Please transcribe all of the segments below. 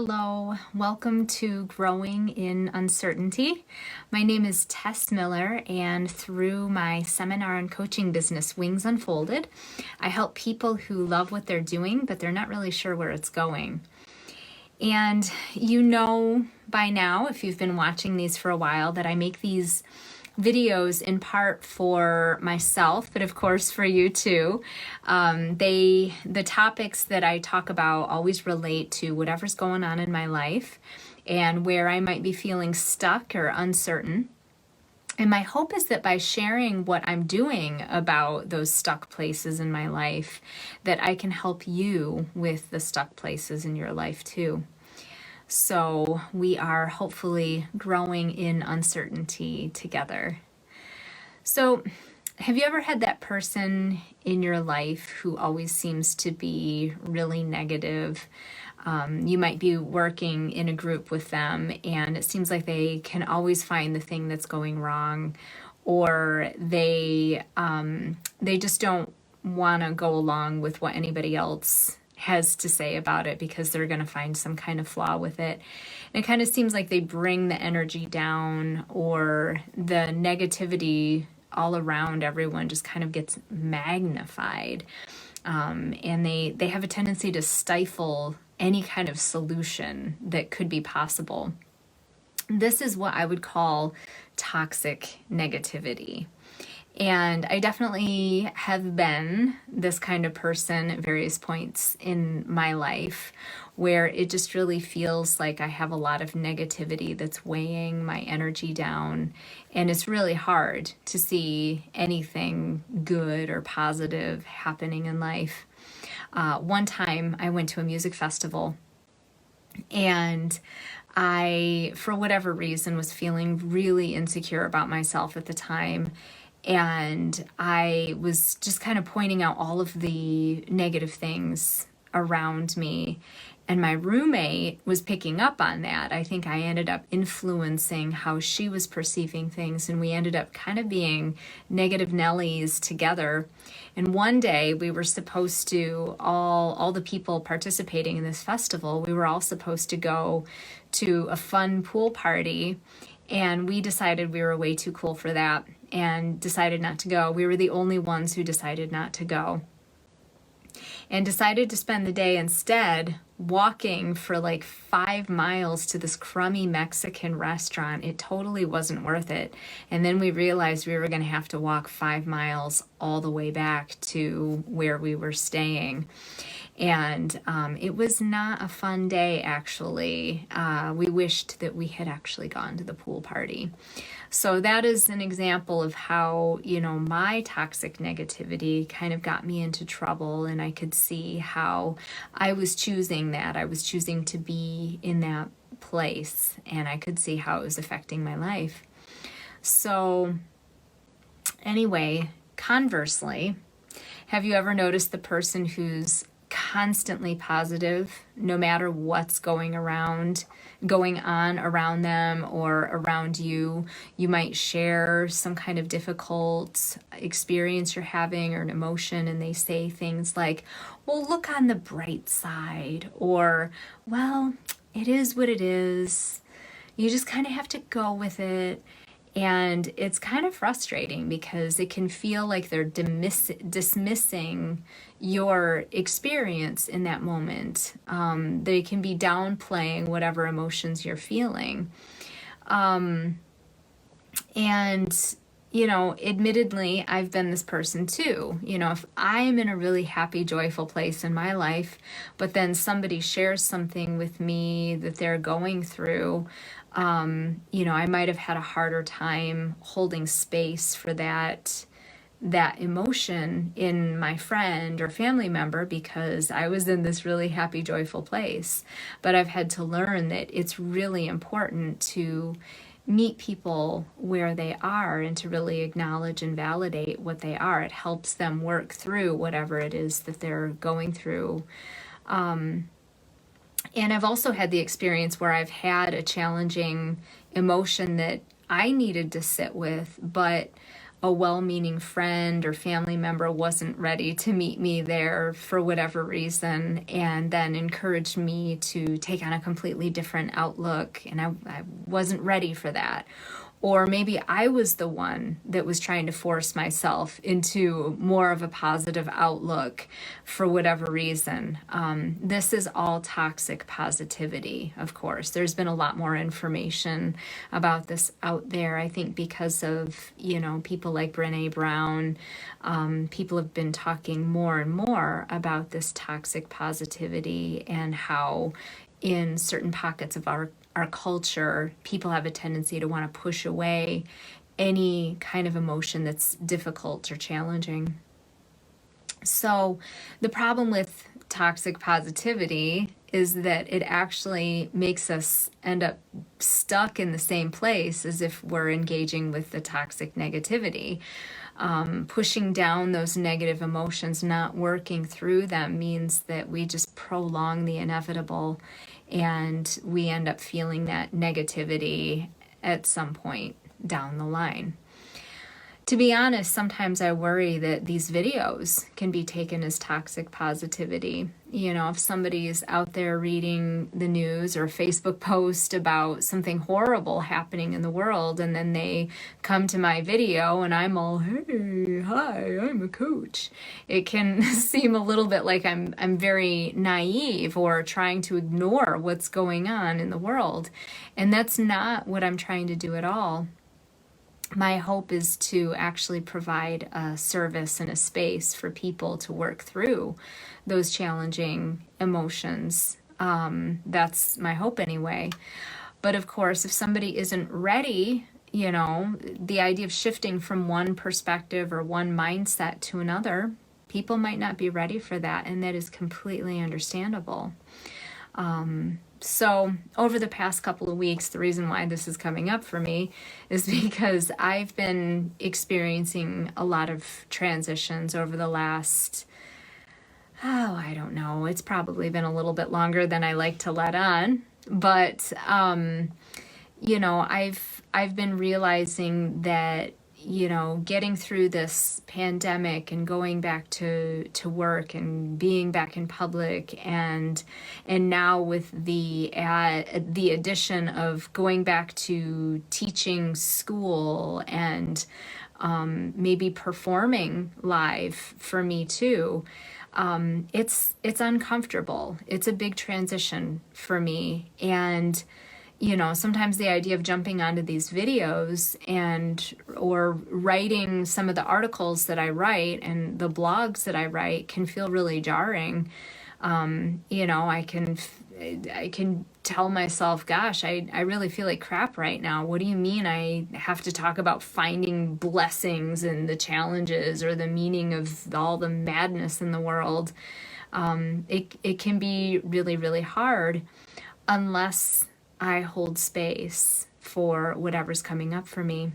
Hello, welcome to Growing in Uncertainty. My name is Tess Miller, and through my seminar and coaching business, Wings Unfolded, I help people who love what they're doing, but they're not really sure where it's going. And you know by now, if you've been watching these for a while, that I make these videos in part for myself, but of course for you too. The topics that I talk about always relate to whatever's going on in my life and where I might be feeling stuck or uncertain. And my hope is that by sharing what I'm doing about those stuck places in my life, that I can help you with the stuck places in your life too. So we are hopefully growing in uncertainty together. So have you ever had that person in your life who always seems to be really negative? You might be working in a group with them and it seems like they can always find the thing that's going wrong, or they just don't want to go along with what anybody else has to say about it because they're going to find some kind of flaw with it. And it kind of seems like they bring the energy down, or the negativity all around everyone just kind of gets magnified. And they have a tendency to stifle any kind of solution that could be possible. This is what I would call toxic negativity. And I definitely have been this kind of person at various points in my life where it just really feels like I have a lot of negativity that's weighing my energy down. And it's really hard to see anything good or positive happening in life. One time I went to a music festival and I, for whatever reason, was feeling really insecure about myself at the time. And I was just kind of pointing out all of the negative things around me. And my roommate was picking up on that. I think I ended up influencing how she was perceiving things. And we ended up kind of being negative Nellies together. And one day we were supposed to, all the people participating in this festival, we were all supposed to go to a fun pool party. And we decided we were way too cool for that and decided not to go. We were the only ones who decided not to go and decided to spend the day instead walking for like 5 miles to this crummy Mexican restaurant. It totally wasn't worth it. And then we realized we were going to have to walk 5 miles all the way back to where we were staying. And it was not a fun day, actually. We wished that we had actually gone to the pool party. So that is an example of how, my toxic negativity kind of got me into trouble, and I could see how I was choosing that. I was choosing to be in that place, and I could see how it was affecting my life. So anyway, conversely, have you ever noticed the person who's constantly positive, no matter what's going on around them or around you? You might share some kind of difficult experience you're having or an emotion, and they say things like, well, look on the bright side, or, well, it is what it is. You just kind of have to go with it. And it's kind of frustrating because it can feel like they're dismissing your experience in that moment. They can be downplaying whatever emotions you're feeling. Admittedly, I've been this person too. If I'm in a really happy, joyful place in my life, but then somebody shares something with me that they're going through, I might have had a harder time holding space for that emotion in my friend or family member because I was in this really happy, joyful place. But I've had to learn that it's really important to meet people where they are and to really acknowledge and validate what they are. It helps them work through whatever it is that they're going through. And I've also had the experience where I've had a challenging emotion that I needed to sit with, but a well-meaning friend or family member wasn't ready to meet me there for whatever reason, and then encouraged me to take on a completely different outlook, and I wasn't ready for that. Or maybe I was the one that was trying to force myself into more of a positive outlook for whatever reason. This is all toxic positivity, of course. There's been a lot more information about this out there, I think, because of, people like Brene Brown. People have been talking more and more about this toxic positivity and how in certain pockets of our culture, people have a tendency to want to push away any kind of emotion that's difficult or challenging. So the problem with toxic positivity is that it actually makes us end up stuck in the same place as if we're engaging with the toxic negativity. Pushing down those negative emotions, not working through them, means that we just prolong the inevitable, and we end up feeling that negativity at some point down the line. To be honest, sometimes I worry that these videos can be taken as toxic positivity. If somebody is out there reading the news or a Facebook post about something horrible happening in the world, and then they come to my video and I'm all, hey, hi, I'm a coach. It can seem a little bit like I'm very naive or trying to ignore what's going on in the world. And that's not what I'm trying to do at all. My hope is to actually provide a service and a space for people to work through those challenging emotions. That's my hope anyway. But of course, if somebody isn't ready, the idea of shifting from one perspective or one mindset to another, people might not be ready for that, and that is completely understandable. So over the past couple of weeks, the reason why this is coming up for me is because I've been experiencing a lot of transitions over the last, I don't know, it's probably been a little bit longer than I like to let on. But, I've been realizing that getting through this pandemic and going back to work and being back in public, and now with the addition of going back to teaching school and maybe performing live for me too, it's uncomfortable. It's a big transition for me, and sometimes the idea of jumping onto these videos or writing some of the articles that I write and the blogs that I write can feel really jarring. I can tell myself, gosh, I really feel like crap right now. What do you mean I have to talk about finding blessings in the challenges or the meaning of all the madness in the world? It can be really, really hard unless I hold space for whatever's coming up for me.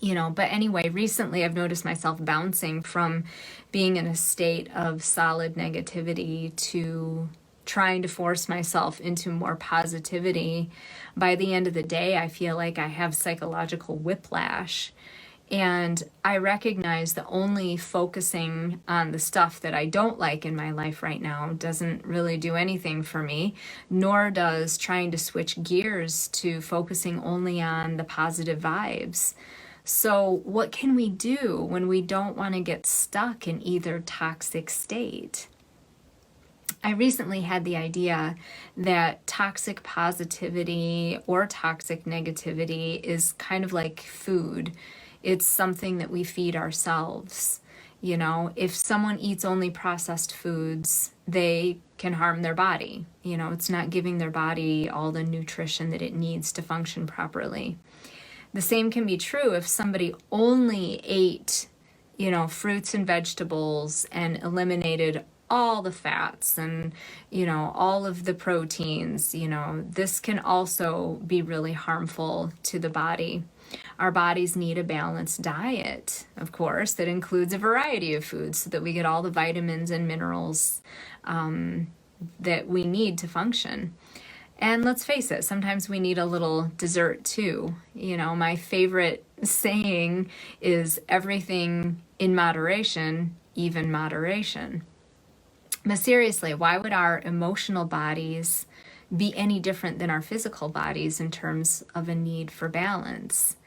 But anyway, recently I've noticed myself bouncing from being in a state of solid negativity to trying to force myself into more positivity. By the end of the day, I feel like I have psychological whiplash. And I recognize that only focusing on the stuff that I don't like in my life right now doesn't really do anything for me, nor does trying to switch gears to focusing only on the positive vibes. So what can we do when we don't want to get stuck in either toxic state? I recently had the idea that toxic positivity or toxic negativity is kind of like food. It's something that we feed ourselves. If someone eats only processed foods, they can harm their body. It's not giving their body all the nutrition that it needs to function properly. The same can be true if somebody only ate, fruits and vegetables and eliminated all the fats and, all of the proteins. This can also be really harmful to the body. Our bodies need a balanced diet, of course, that includes a variety of foods so that we get all the vitamins and minerals that we need to function. And let's face it, sometimes we need a little dessert too. You know, my favorite saying is everything in moderation, even moderation. But seriously, why would our emotional bodies be any different than our physical bodies in terms of a need for balance?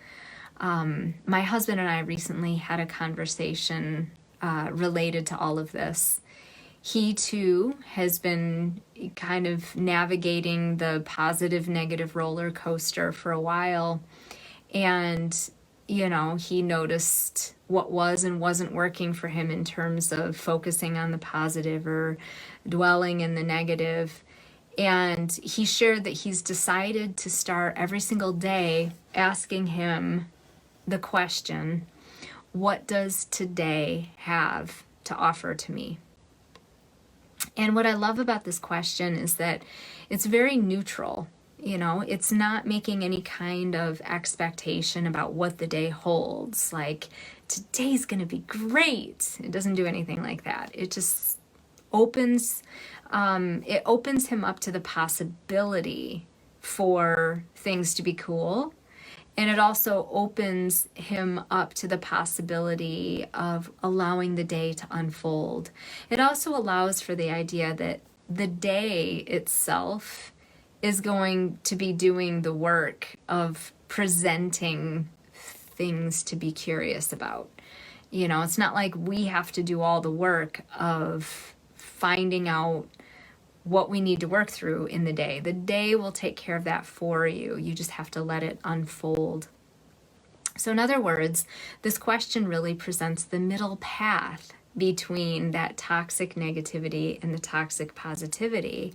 My husband and I recently had a conversation related to all of this. He too has been kind of navigating the positive negative roller coaster for a while. And, you know, he noticed what was and wasn't working for him in terms of focusing on the positive or dwelling in the negative. And he shared that he's decided to start every single day asking him the question, what does today have to offer to me? And what I love about this question is that it's very neutral. You know, it's not making any kind of expectation about what the day holds. Like, today's going to be great. It doesn't do anything like that. It just opens, it opens him up to the possibility for things to be cool. And it also opens him up to the possibility of allowing the day to unfold. It also allows for the idea that the day itself is going to be doing the work of presenting things to be curious about. You know, it's not like we have to do all the work of finding out what we need to work through in the day. The day will take care of that for you. You just have to let it unfold. So in other words, this question really presents the middle path between that toxic negativity and the toxic positivity.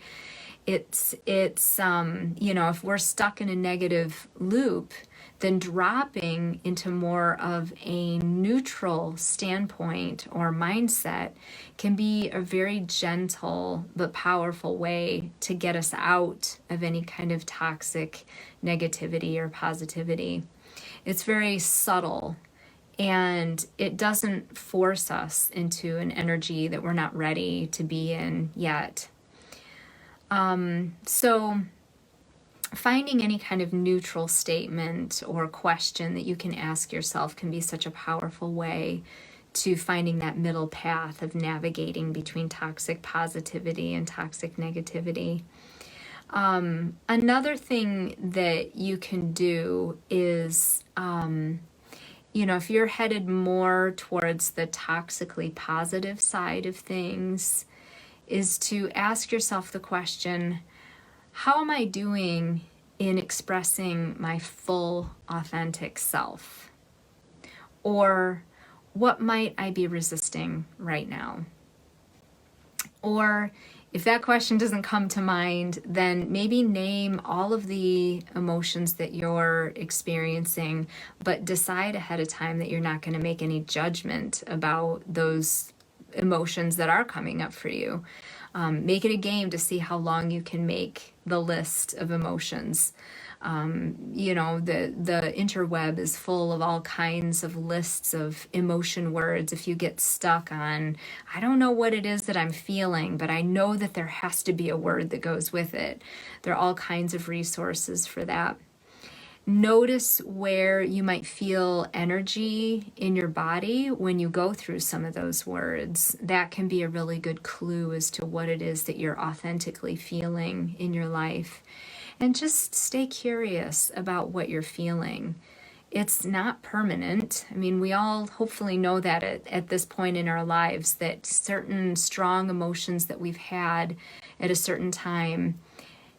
It's you know, if we're stuck in a negative loop, then dropping into more of a neutral standpoint or mindset can be a very gentle but powerful way to get us out of any kind of toxic negativity or positivity. It's very subtle, and it doesn't force us into an energy that we're not ready to be in yet. So finding any kind of neutral statement or question that you can ask yourself can be such a powerful way to finding that middle path of navigating between toxic positivity and toxic negativity. Another thing that you can do is, you know, if you're headed more towards the toxically positive side of things, is to ask yourself the question, how am I doing in expressing my full, authentic self? Or what might I be resisting right now? Or if that question doesn't come to mind, then maybe name all of the emotions that you're experiencing, but decide ahead of time that you're not going to make any judgment about those emotions that are coming up for you. Make it a game to see how long you can make the list of emotions. You know, the interweb is full of all kinds of lists of emotion words. If you get stuck on, I don't know what it is that I'm feeling, but I know that there has to be a word that goes with it. There are all kinds of resources for that. Notice where you might feel energy in your body when you go through some of those words. That can be a really good clue as to what it is that you're authentically feeling in your life. And just stay curious about what you're feeling. It's not permanent. I mean, we all hopefully know that at this point in our lives, that certain strong emotions that we've had at a certain time,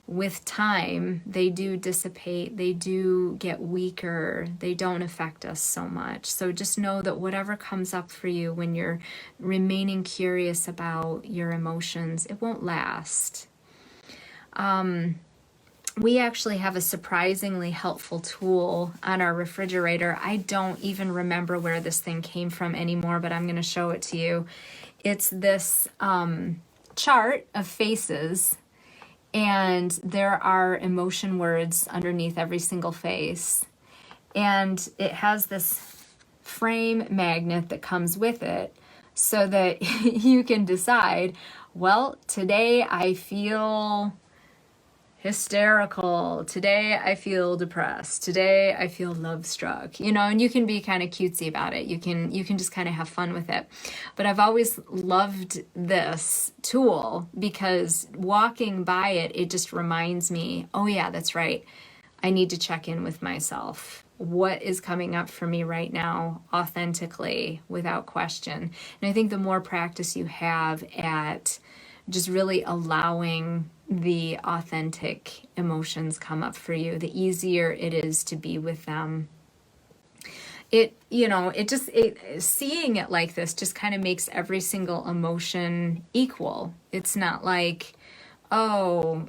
with time, they do dissipate, they do get weaker, they don't affect us so much. So just know that whatever comes up for you when you're remaining curious about your emotions, it won't last. We actually have a surprisingly helpful tool on our refrigerator. I don't even remember where this thing came from anymore, but I'm going to show it to you. It's this chart of faces, and there are emotion words underneath every single face. And it has this frame magnet that comes with it so that you can decide, well, today I feel hysterical. Today I feel depressed. Today I feel love struck. And you can be kind of cutesy about it. You can just kind of have fun with it. But I've always loved this tool because walking by it, it just reminds me, oh yeah, that's right. I need to check in with myself. What is coming up for me right now authentically, without question? And I think the more practice you have at just really allowing the authentic emotions come up for you, the easier it is to be with them. Seeing it like this just kind of makes every single emotion equal. It's not like, oh,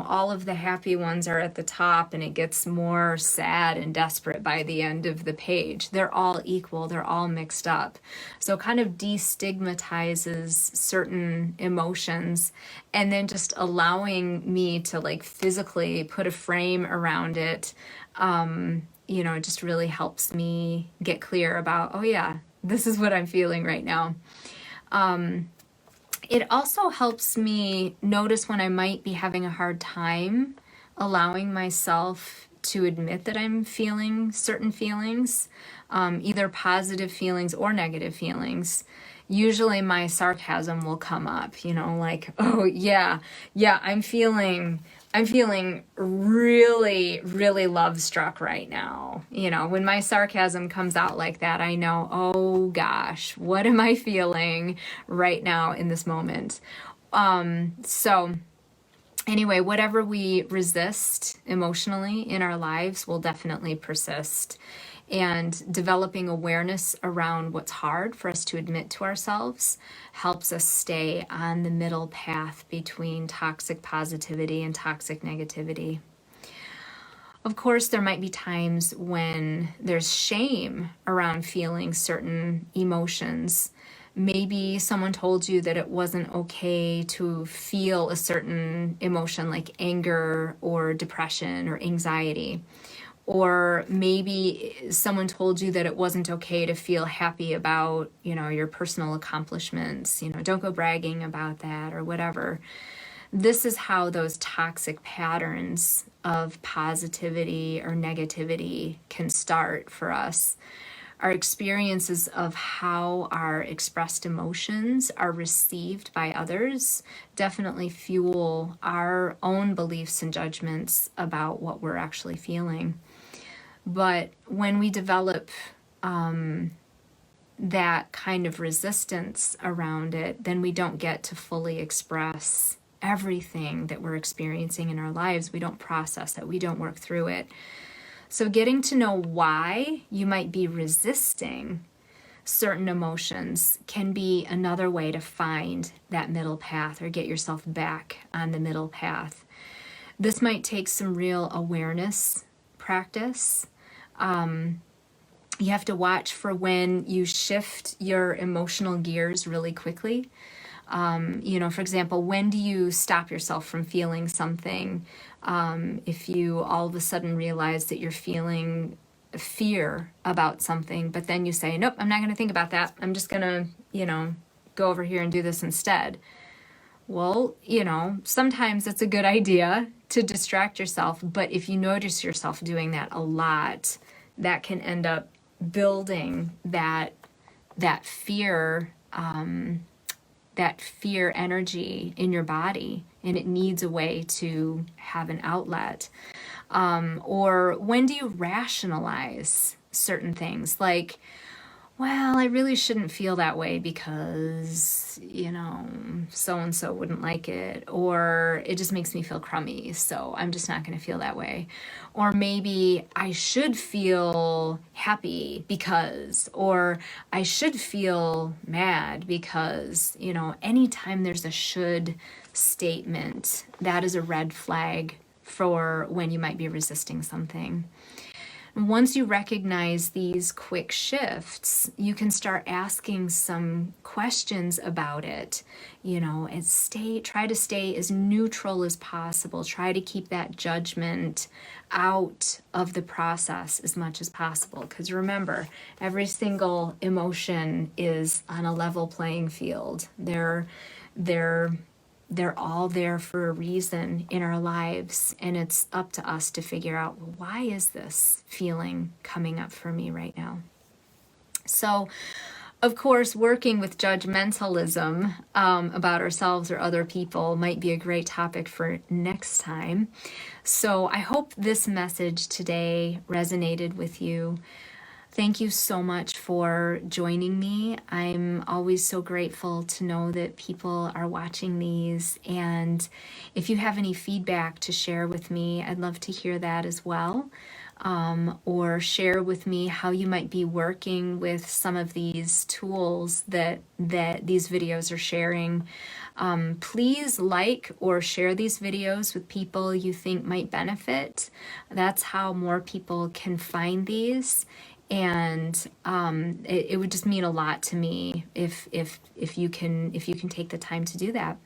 all of the happy ones are at the top and it gets more sad and desperate by the end of the page. They're all equal. They're all mixed up. So it kind of destigmatizes certain emotions, and then just allowing me to like physically put a frame around it, it just really helps me get clear about, oh yeah, this is what I'm feeling right now. It also helps me notice when I might be having a hard time allowing myself to admit that I'm feeling certain feelings, either positive feelings or negative feelings. Usually my sarcasm will come up, like, oh yeah, I'm feeling really, really love struck right now. When my sarcasm comes out like that, I know, oh gosh, what am I feeling right now in this moment? So anyway, whatever we resist emotionally in our lives will definitely persist. And developing awareness around what's hard for us to admit to ourselves helps us stay on the middle path between toxic positivity and toxic negativity. Of course, there might be times when there's shame around feeling certain emotions. Maybe someone told you that it wasn't okay to feel a certain emotion like anger or depression or anxiety. Or maybe someone told you that it wasn't okay to feel happy about, your personal accomplishments, don't go bragging about that or whatever. This is how those toxic patterns of positivity or negativity can start for us. Our experiences of how our expressed emotions are received by others definitely fuel our own beliefs and judgments about what we're actually feeling. But when we develop that kind of resistance around it, then we don't get to fully express everything that we're experiencing in our lives. We don't process it. We don't work through it. So getting to know why you might be resisting certain emotions can be another way to find that middle path or get yourself back on the middle path. This might take some real awareness practice. You have to watch for when you shift your emotional gears really quickly. For example, when do you stop yourself from feeling something? If you all of a sudden realize that you're feeling fear about something, but then you say, nope, I'm not going to think about that. I'm just going to, go over here and do this instead. Well, sometimes it's a good idea to distract yourself, but if you notice yourself doing that a lot, that can end up building that fear, that fear energy in your body, and it needs a way to have an outlet. Or when do you rationalize certain things? Like, well, I really shouldn't feel that way because, so-and-so wouldn't like it, or it just makes me feel crummy, so I'm just not going to feel that way. Or maybe I should feel happy because, or I should feel mad because, anytime there's a should statement, that is a red flag for when you might be resisting something. Once you recognize these quick shifts, you can start asking some questions about it, and try to stay as neutral as possible. Try to keep that judgment out of the process as much as possible. Because remember, every single emotion is on a level playing field. They're they're all there for a reason in our lives, and it's up to us to figure out, well, why is this feeling coming up for me right now? So, of course, working with judgmentalism about ourselves or other people might be a great topic for next time. So I hope this message today resonated with you. Thank you so much for joining me. I'm always so grateful to know that people are watching these. And if you have any feedback to share with me, I'd love to hear that as well. Or share with me how you might be working with some of these tools that these videos are sharing. Please like or share these videos with people you think might benefit. That's how more people can find these. And it would just mean a lot to me if you can take the time to do that.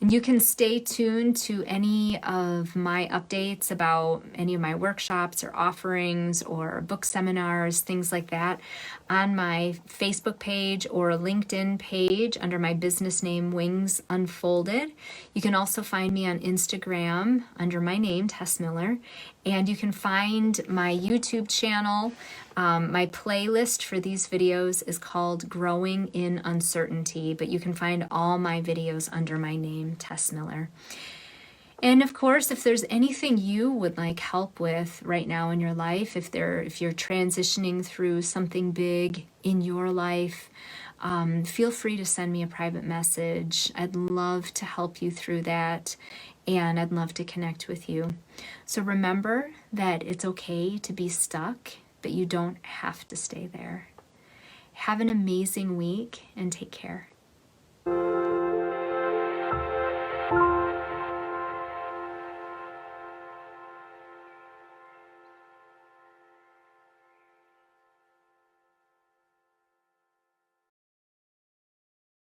And you can stay tuned to any of my updates about any of my workshops or offerings or book seminars, things like that, on my Facebook page or LinkedIn page under my business name, Wings Unfolded. You can also find me on Instagram under my name, Tess Miller. And you can find my YouTube channel. My playlist for these videos is called Growing in Uncertainty, but you can find all my videos under my name, Tess Miller. And of course, if there's anything you would like help with right now in your life, if you're transitioning through something big in your life, feel free to send me a private message. I'd love to help you through that, and I'd love to connect with you. So remember that it's okay to be stuck, but you don't have to stay there. Have an amazing week and take care.